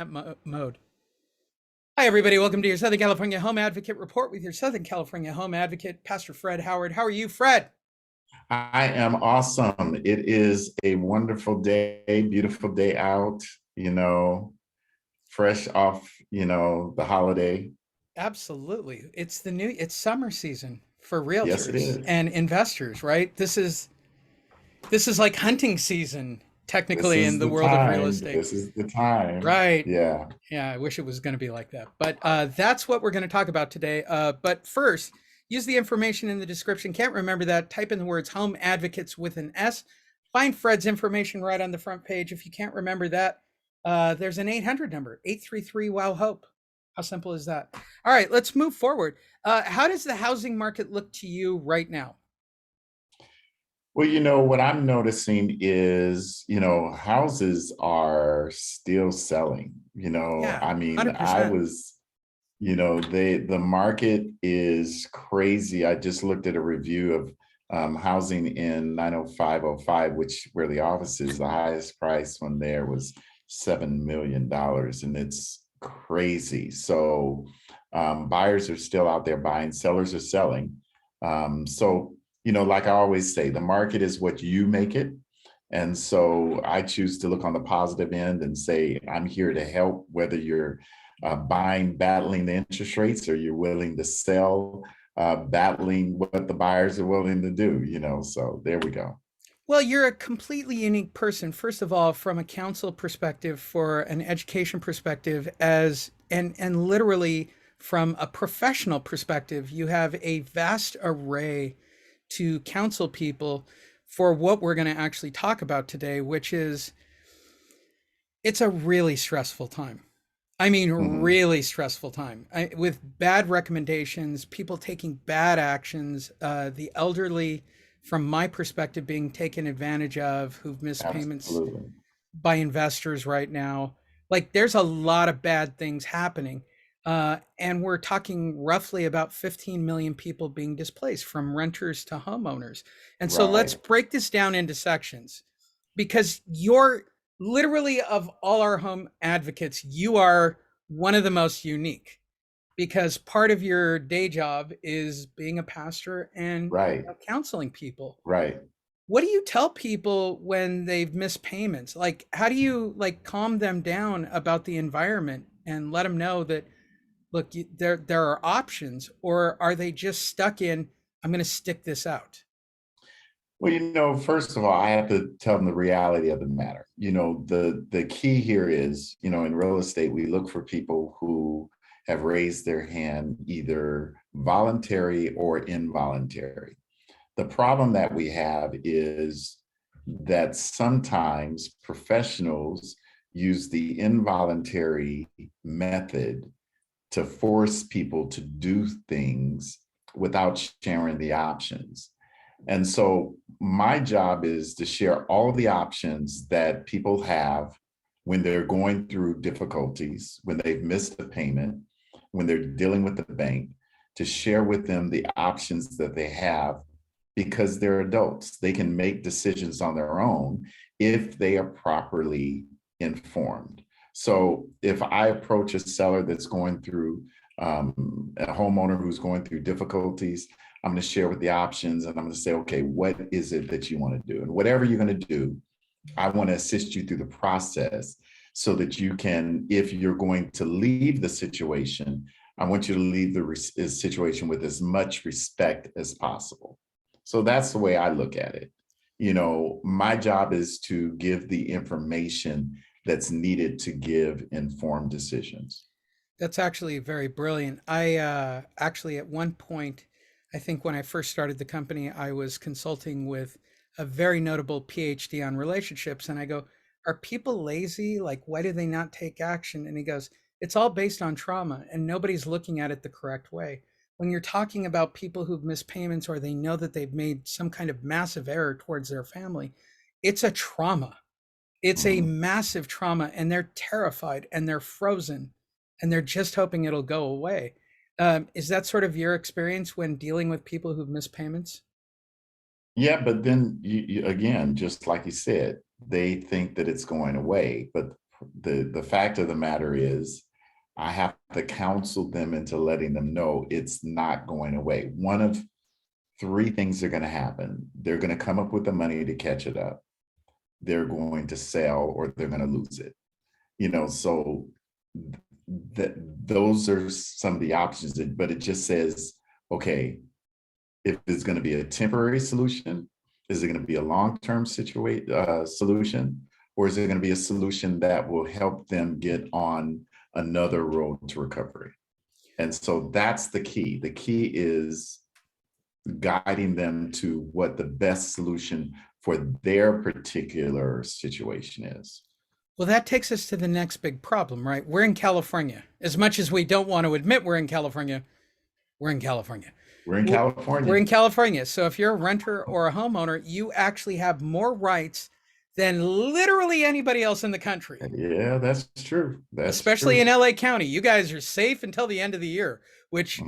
Mode. Hi, everybody. Welcome to your Southern California Home Advocate Report with your Southern California Home Advocate, Pastor Fred Howard. How are you, Fred? I am awesome. It is a wonderful day, beautiful day out, fresh off, the holiday. Absolutely. It's summer season for Yes, it realtors is. and investors, right? This is like hunting season, This technically, in is the the world of real time. estate. This is the time. Right. Yeah. Yeah, I wish it was going to be like that. But that's what we're going to talk about today. But first, use the information in the description. Can't remember that? Type in the words home advocates with an S. Find Fred's information right on the front page. If you can't remember that, there's an 800 number, 833 WOW HOPE. How simple is that? All right, let's move forward. How does the housing market look to you right now? Well, what I'm noticing is, houses are still selling. Yeah, I mean, I 100%. was the market is crazy. I just looked at a review of housing in 90505, which where the office is. The highest price one there was $7 million, and it's crazy. So buyers are still out there buying, sellers are selling. Like I always say, the market is what you make it. And so I choose to look on the positive end and say, I'm here to help, whether you're buying, battling the interest rates, or you're willing to sell, battling what the buyers are willing to do, so there we go. Well, you're a completely unique person. First of all, from a counsel perspective, for an education perspective, as and literally from a professional perspective, you have a vast array to counsel people for what we're going to actually talk about today, which is it's a really stressful time. I mean, Mhm. really stressful time with bad recommendations, people taking bad actions, the elderly, from my perspective, being taken advantage of, who've missed payments Absolutely. by investors right now. Like, there's a lot of bad things happening. And we're talking roughly about 15 million people being displaced, from renters to homeowners. And so let's Right. break this down into sections, because you're literally, of all our home advocates, you are one of the most unique, because part of your day job is being a pastor and Right. counseling people. Right. What do you tell people when they've missed payments? Like, how do you like calm them down about the environment and let them know that, look, there are options, or are they just stuck in, I'm going to stick this out? Well, first of all, I have to tell them the reality of the matter. The key here is, in real estate, we look for people who have raised their hand, either voluntary or involuntary. The problem that we have is that sometimes professionals use the involuntary method to force people to do things without sharing the options. And so my job is to share all the options that people have when they're going through difficulties, when they've missed a payment, when they're dealing with the bank, to share with them the options that they have, because they're adults. They can make decisions on their own if they are properly informed. So if I approach a seller that's going through, a homeowner who's going through difficulties, I'm going to share with the options, and I'm going to say, okay, what is it that you want to do? And whatever you're going to do, I want to assist you through the process so that you can, if you're going to leave the situation, I want you to leave the situation with as much respect as possible. So that's the way I look at it. My job is to give the information that's needed to give informed decisions. That's actually very brilliant. I actually, at one point, I think when I first started the company, I was consulting with a very notable PhD on relationships. And I go, are people lazy? Like, why do they not take action? And he goes, it's all based on trauma, and nobody's looking at it the correct way. When you're talking about people who've missed payments, or they know that they've made some kind of massive error towards their family, it's a trauma. It's a Mhm. massive trauma, and they're terrified and they're frozen and they're just hoping it'll go away. Is that sort of your experience when dealing with people who've missed payments? Yeah, but then again, just like you said, they think that it's going away. But the the fact of the matter is, I have to counsel them into letting them know it's not going away. One of three things are going to happen. They're going to come up with the money to catch it up. They're going to sell, or they're going to lose it. So that those are some of the options. But it just says, okay, if it's going to be a temporary solution, is it going to be a long-term solution, or is it going to be a solution that will help them get on another road to recovery? And so that's the key. The key is guiding them to what the best solution for their particular situation is. Well, that takes us to the next big problem, right? We're in California. As much as we don't want to admit we're in California, we're in California. We're in California. We're in California. So if you're a renter or a homeowner, you actually have more rights than literally anybody else in the country. Yeah, that's true. Especially in LA County. You guys are safe until the end of the year, which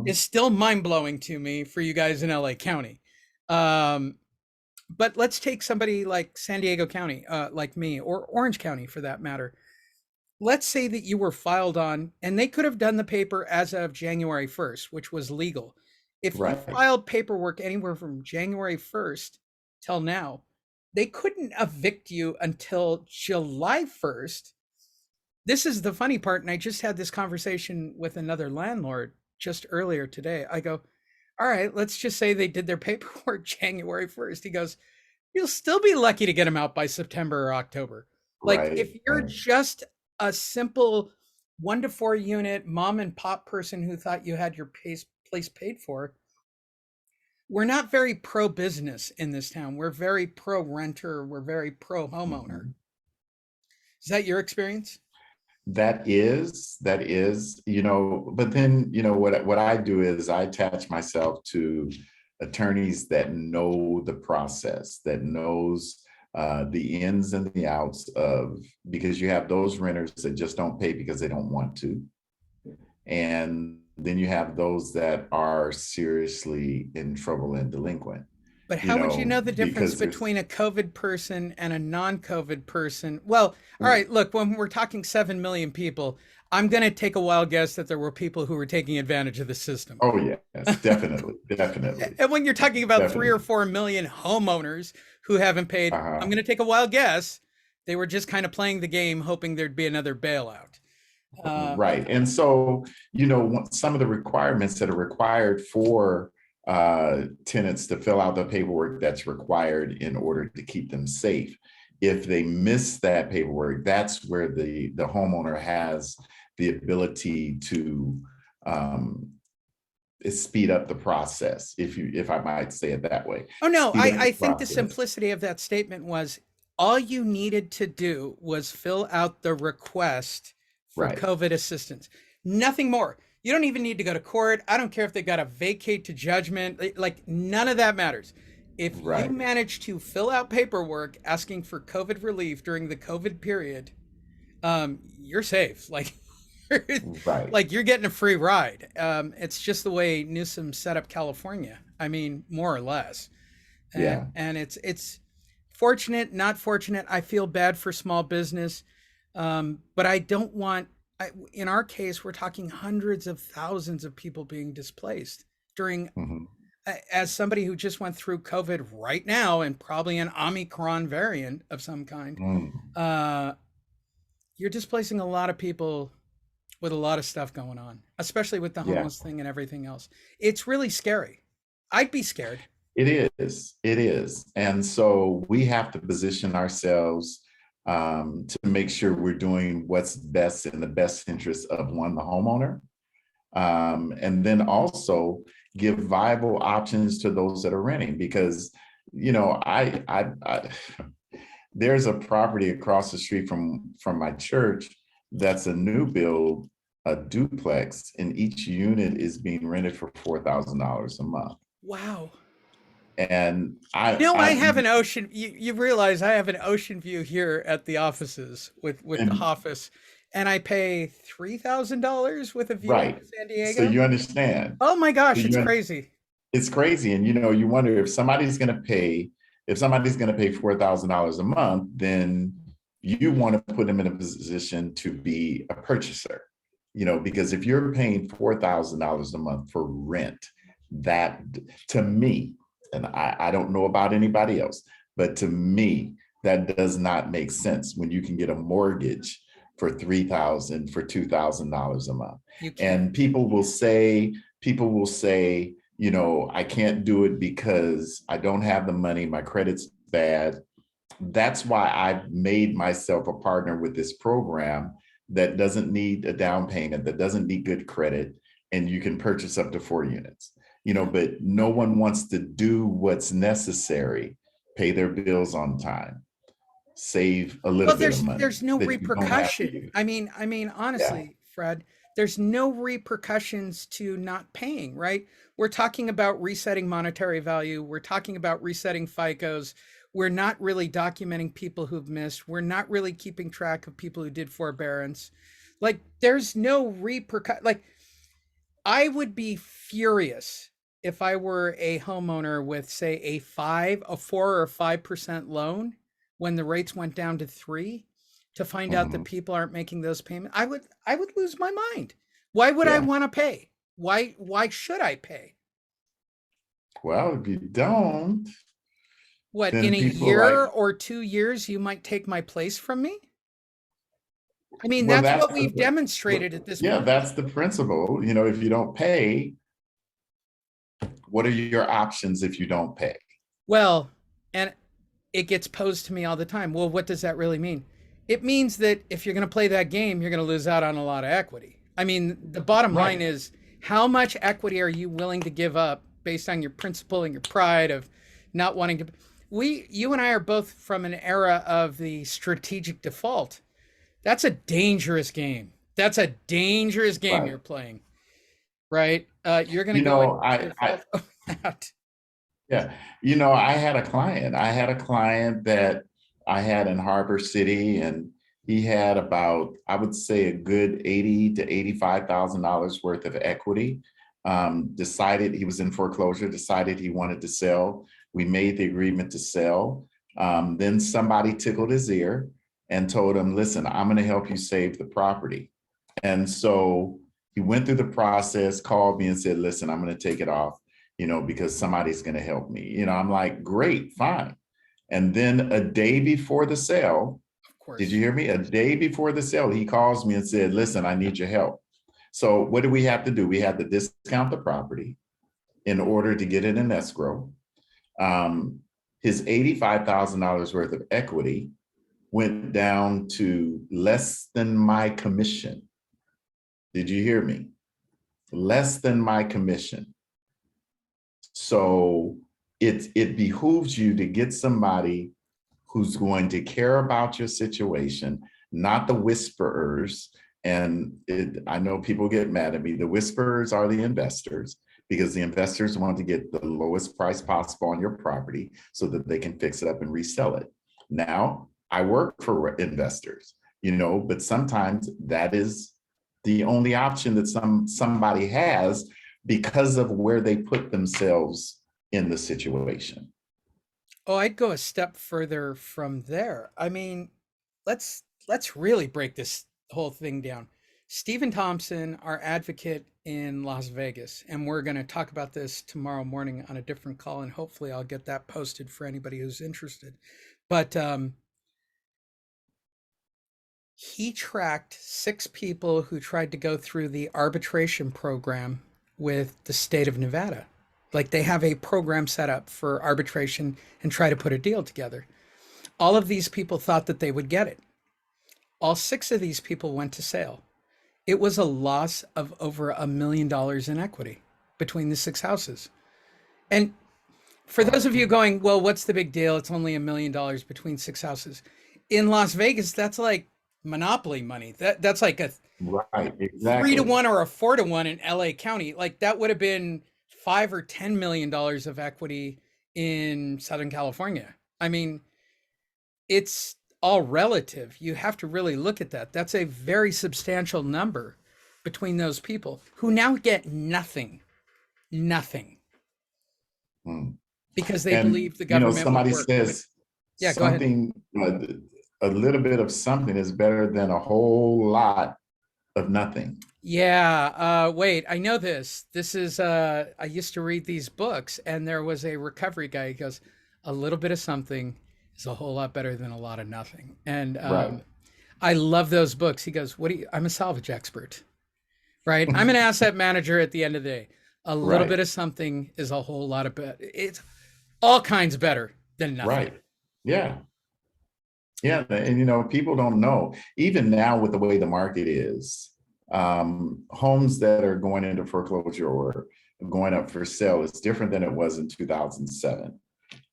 is still mind-blowing to me for you guys in LA County. But let's take somebody like San Diego County, like me, or Orange County for that matter. Let's say that you were filed on, and they could have done the paper as of January 1st, which was legal. If you filed paperwork anywhere from January 1st till now, they couldn't evict you until July 1st. This is the funny part, and I just had this conversation with another landlord just earlier today. I go, all right, let's just say they did their paperwork January 1st. He goes, you'll still be lucky to get them out by September or October. Like if you're just a simple 1 to 4 unit mom and pop person who thought you had your place paid for, we're not very pro business in this town. We're very pro renter. We're very pro homeowner. Is that your experience? That is, but then, what I do is I attach myself to attorneys that know the process, that knows the ins and the outs of, because you have those renters that just don't pay because they don't want to. And then you have those that are seriously in trouble and delinquent. But how would you know the difference between a COVID person and a non-COVID person? Well, all right, look, when we're talking 7 million people, I'm going to take a wild guess that there were people who were taking advantage of the system. Oh, yes, definitely, definitely. And when you're talking about 3 or 4 million homeowners who haven't paid, I'm going to take a wild guess. They were just kind of playing the game, hoping there'd be another bailout. Right. And so, some of the requirements that are required for tenants to fill out the paperwork that's required in order to keep them safe. If they miss that paperwork, that's where the homeowner has the ability to speed up the process, if I might say it that way. Oh, no, I think the simplicity of that statement was all you needed to do was fill out the request for COVID assistance. Nothing more. You don't even need to go to court. I don't care if they got a vacate to judgment. Like, none of that matters. If you manage to fill out paperwork asking for COVID relief during the COVID period, you're safe. Like, like you're getting a free ride. It's just the way Newsom set up California. I mean, more or less. And it's fortunate, not fortunate. I feel bad for small business. But I don't want, in our case, we're talking hundreds of thousands of people being displaced during, as somebody who just went through COVID right now and probably an Omicron variant of some kind, you're displacing a lot of people with a lot of stuff going on, especially with the homeless thing and everything else. It's really scary. I'd be scared. It is. And so we have to position ourselves to make sure we're doing what's best in the best interest of the homeowner, and then also give viable options to those that are renting. Because there's a property across the street from my church that's a new build, a duplex, and each unit is being rented for $4,000 a month. Wow. And I have an ocean. You realize I have an ocean view here at the offices with the office, and I pay $3,000 with a view of San Diego. So you understand? Oh my gosh, it's crazy. It's crazy, and you wonder if somebody's going to pay $4,000 a month, then you want to put them in a position to be a purchaser, because if you're paying $4,000 a month for rent, that to me, and I don't know about anybody else, but to me, that does not make sense when you can get a mortgage for 3,000 for $2,000 a month. You can't. And people will say, I can't do it because I don't have the money, my credit's bad. That's why I've made myself a partner with this program that doesn't need a down payment, that doesn't need good credit, and you can purchase up to 4 units. But no one wants to do what's necessary, pay their bills on time, save a little Well, bit of there's money no that you don't have to repercussion. use. I mean, Yeah. honestly, Fred, there's no repercussions to not paying, right? We're talking about resetting monetary value. We're talking about resetting FICOs. We're not really documenting people who've missed. We're not really keeping track of people who did forbearance. Like, there's no repercussion. Like, I would be furious if I were a homeowner with, say, a 4 or 5% loan when the rates went down to 3, to find out that Mhm. people aren't making those payments. I would lose my mind. Why would I Yeah. want to pay? Why should I pay? Well, if you don't, What, in then a people are like, year or 2 years you might take my place from me? I mean, well, that's that's what we've demonstrated at this yeah, point. that's the principle. If you don't pay, what are your options if you don't pay? Well, and it gets posed to me all the time. Well, what does that really mean? It means that if you're going to play that game, you're going to lose out on a lot of equity. I mean, the bottom line Right. is, how much equity are you willing to give up based on your principle and your pride of not wanting to? You and I are both from an era of the strategic default. That's a dangerous game. That's a dangerous game Right. you're playing, right? You're going to You go into know, I default over that. Yeah. I had a client that I had in Harbor City, and he had about, I would say, a good 80 to $85,000 worth of equity. Decided he was in foreclosure, decided he wanted to sell. We made the agreement to sell. Then somebody tickled his ear and told him, listen, I'm going to help you save the property. And so he went through the process, called me and said, listen, I'm going to take it off, because somebody's going to help me. I'm like, great, fine. And then a day before the sale, Of did you course. hear me? A day before the sale, he calls me and said, listen, I need your help. So what do we have to do? We had to discount the property in order to get it in escrow. Um, his $85,000 worth of equity went down to less than my commission. Did you hear me? Less than my commission. So it behooves you to get somebody who's going to care about your situation, not the whisperers. And I know people get mad at me. The whisperers are the investors, because the investors want to get the lowest price possible on your property so that they can fix it up and resell it. Now, I work for investors, but sometimes that is the only option that somebody has because of where they put themselves in the situation. Oh, I'd go a step further from there. I mean, let's really break this whole thing down. Stephen Thompson, our advocate in Las Vegas, and we're going to talk about this tomorrow morning on a different call, and hopefully I'll get that posted for anybody who's interested. But he tracked 6 people who tried to go through the arbitration program with the state of Nevada. Like, they have a program set up for arbitration and try to put a deal together. All of these people thought that they would get it. All 6 of these people went to sale. It was a loss of over $1 million in equity between the 6 houses. And for those Wow. of you going, well, what's the big deal? It's only $1 million between 6 houses. In Las Vegas, that's like monopoly money. That's like a Right, 3 to 1 exactly. or a 4 to 1 in LA County. Like, that would have been $5 or $10 million of equity in Southern California. I mean, it's all relative. You have to really look at that. That's a very substantial number between those people who now get nothing, nothing, Mm. because they And believe the government will somebody work with. says Yeah, go ahead. something. a little bit of something is better than a whole lot of nothing. Yeah, wait, I know this. This is I used to read these books and there was a recovery guy. He goes, a little bit of something is a whole lot better than a lot of nothing. And Right. I love those books. He goes, what do you, I'm a salvage expert, right? I'm an asset manager at the end of the day. A little Right. bit of something is a whole lot of better. It's all kinds better than nothing. Right. Yeah. Yeah. And, you know, people don't know, even now with the way the market is, homes that are going into foreclosure or going up for sale is different than it was in 2007.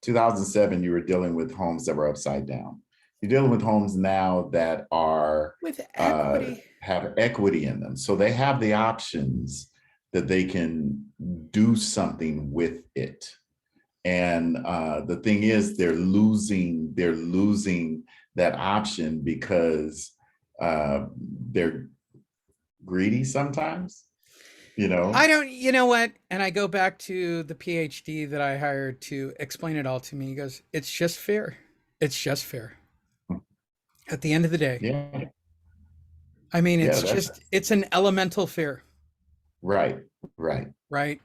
2007, you were dealing with homes that were upside down. You're dealing with homes now that are With equity. have equity in them, so they have the options that they can do something with it. And the thing is, they're losing that option because uh, they're greedy sometimes. You I know, don't, you know what? And I go back to the PhD that I hired to explain it all to me. He goes, it's just fair. It's just fair. At the end of the day, yeah, I mean, yeah, it's that's just, it's an elemental fear, right, right. right?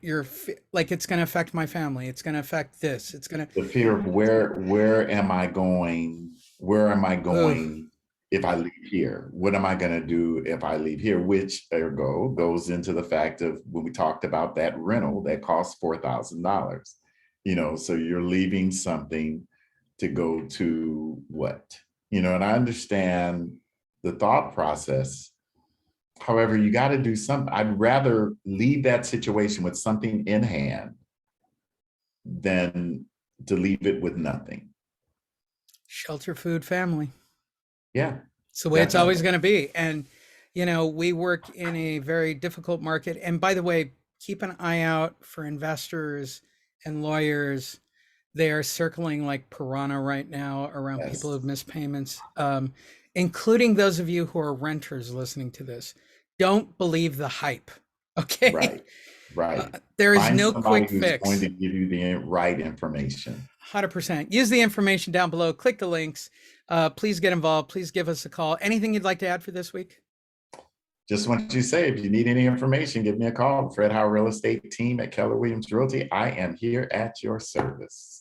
Like, it's going to affect my family. It's going to affect this. It's going The fear of where am I going? Where am I to, going if I leave here? What am I going to do if I leave here? Which ergo goes into the fact of when we talked about that rental that costs $4,000. You know, so you're leaving something to go to what? You know, and I understand the thought process. However, you got to do something. I'd rather leave that situation with something in hand than to leave it with nothing. shelter, food, family. Yeah, It's the way it's always definitely. going to be. And, you know, we work in a very difficult market. And by the way, keep an eye out for investors and lawyers. They are circling like piranha right now around people Yes. who've missed payments, including those of you who are renters listening to this. Don't believe the hype. Okay. Right. Right. There is Find no somebody quick who's going fix. to give you the right information. 100%. Use the information down below. Click the links. Please get involved. Please give us a call. Anything you'd like to add for this week? Just want you to say, if you need any information, give me a call. Fred Howard Real Estate Team at Keller Williams Realty. I am here at your service.